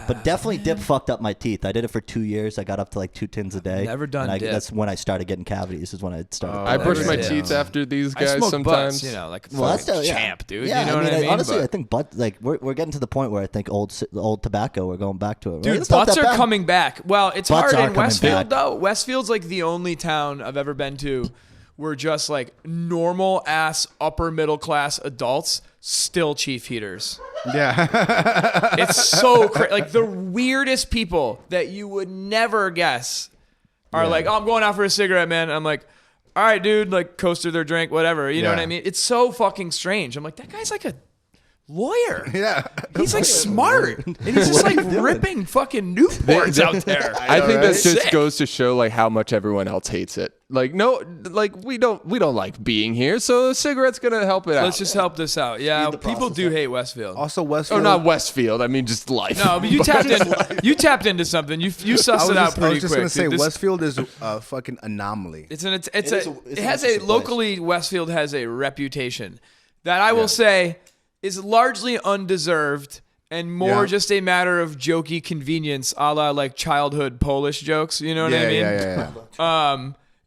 But definitely dip fucked up my teeth. I did it for 2 years. I got up to like 2 tins a day. Never done dip. That's when I started getting cavities. Is when I started. I brush my teeth after these guys I smoke sometimes. butts, like champ, dude. Yeah, you know what I mean? Honestly, I think we're getting to the point where I think old tobacco. We're going back to it. Dude, Right? butts are coming back. Well, it's Butts hard are in coming Westfield back. though. Westfield's like the only town I've ever been to where just like normal ass upper middle class adults still chief heaters. Yeah. It's so crazy. Like the weirdest people that you would never guess are like, oh, I'm going out for a cigarette, man. And I'm like, all right, dude, like coaster their drink, whatever. You know what I mean? It's so fucking strange. I'm like, that guy's like a lawyer. Yeah. He's like smart. And he's just like ripping fucking Newports out there. I think that just Sick. goes to show like how much everyone else hates it. Like we don't like being here, so a cigarette's gonna help it out. Let's just help this out. Yeah, people do hate Westfield. Also, Westfield. Oh, not Westfield. I mean, just life. No, but you tapped into something. You sussed it out pretty quick. I was just gonna say dude. Westfield is a fucking anomaly. Locally Westfield has a reputation that I will say is largely undeserved and more just a matter of jokey convenience, a la like childhood Polish jokes. You know what I mean? Yeah.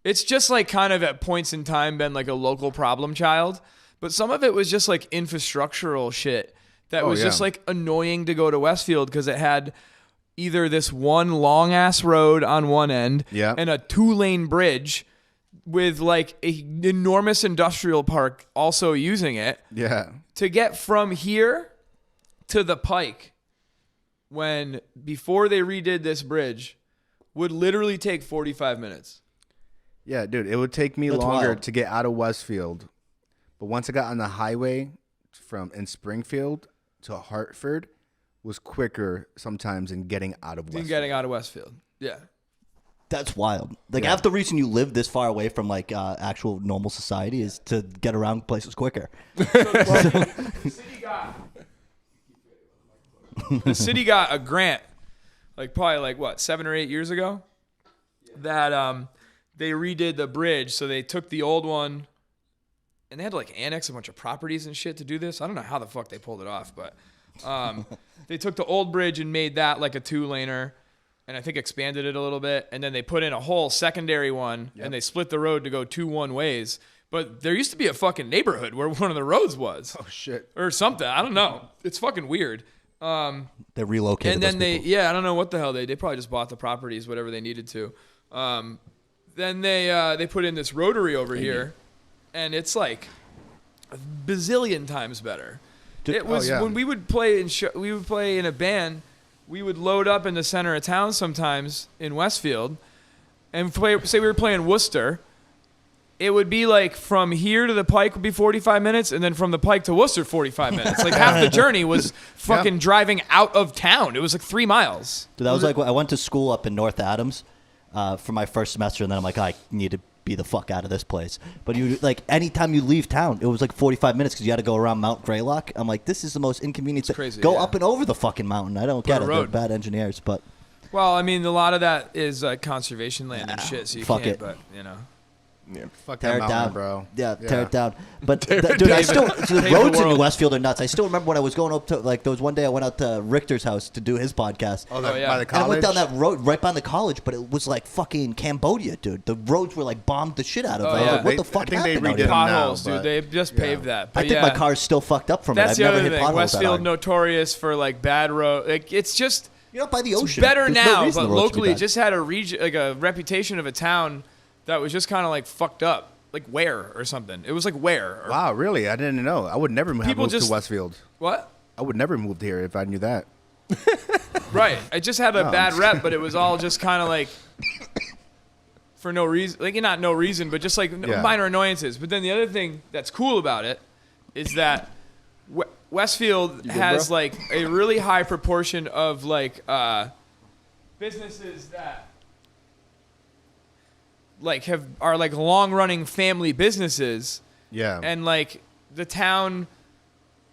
It's just like kind of at points in time been like a local problem child, but some of it was just like infrastructural shit that was just like annoying to go to Westfield because it had either this one long ass road on one end and a 2-lane bridge with like an enormous industrial park also using it. Yeah. To get from here to the Pike before they redid this bridge would literally take 45 minutes. Yeah, dude, it would take me longer to get out of Westfield. But once I got on the highway in Springfield to Hartford was quicker sometimes in getting out of Westfield. Yeah. That's wild. Like half the reason you live this far away from like actual normal society is to get around places quicker. The city got a grant, like probably like what 7 or 8 years ago, that they redid the bridge. So they took the old one, and they had to like annex a bunch of properties and shit to do this. I don't know how the fuck they pulled it off, but they took the old bridge and made that like a 2-laner. And I think expanded it a little bit. And then they put in a whole secondary one and they split the road to go 2 one-ways. But there used to be a fucking neighborhood where one of the roads was. Oh, shit. Or something. I don't know. It's fucking weird. They relocated. And then I don't know what the hell they probably just bought the properties, whatever they needed to. Then they put in this rotary over here. And it's like a bazillion times better. It was when we would play in a band. We would load up in the center of town sometimes in Westfield and say we were playing Worcester. It would be like from here to the Pike would be 45 minutes and then from the Pike to Worcester 45 minutes. Like half the journey was fucking driving out of town. It was like 3 miles. Dude, that was like I went to school up in North Adams for my first semester, and then I'm like, I need to be the fuck out of this place. But you like anytime you leave town, it was like 45 minutes because you had to go around Mount Greylock. I'm like, this is the most inconvenient thing. Crazy, go up and over the fucking mountain. I don't get it. They're bad engineers, but well, I mean, a lot of that is conservation land and shit, so you fuck can't. it. But you know. Yeah, fuck tear that it mountain, down, bro. Yeah, tear it down. But dude, the roads in Westfield are nuts. I still remember when I was going up to there was one day I went out to Richter's house to do his podcast. Oh, by the college? And I went down that road right by the college, but it was like fucking Cambodia, dude. The roads were like bombed the shit out of. I was like, what the fuck happened? They redid them potholes, now, dude. They just paved that. But I think my car's still fucked up from it. That's I've the never other hit thing. potholes that Westfield hard. notorious for like bad road. Like it's just by the ocean. It's better There's now, no reason but the roads should be locally it bad. just had a reputation of a town that was just kind of like fucked up. Like Ware or something. It was like Ware. Wow, really? I didn't know. I would never have moved to Westfield. What? I would never moved here if I knew that. Right. I just had a bad rep, but it was all just kind of like for no reason. Like not no reason, but just like minor annoyances. But then the other thing that's cool about it is that Westfield has like a really high proportion of like businesses that like are like long running family businesses. Yeah. And like the town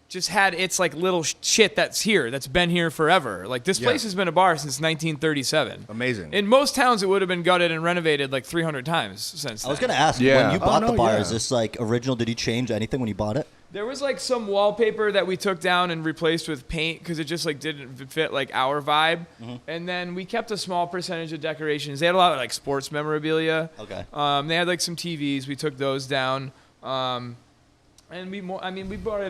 just had its like little shit that's been here forever. Like this place has been a bar since 1937. Amazing. In most towns it would have been gutted and renovated like 300 times since then. I was gonna ask when you bought the bar. Is this like original? Did you change anything when you bought it? There was like some wallpaper that we took down and replaced with paint because it just like didn't fit like our vibe. And then we kept a small percentage of decorations. They had a lot of like sports memorabilia. Okay. They had like some TVs. We took those down. And we bought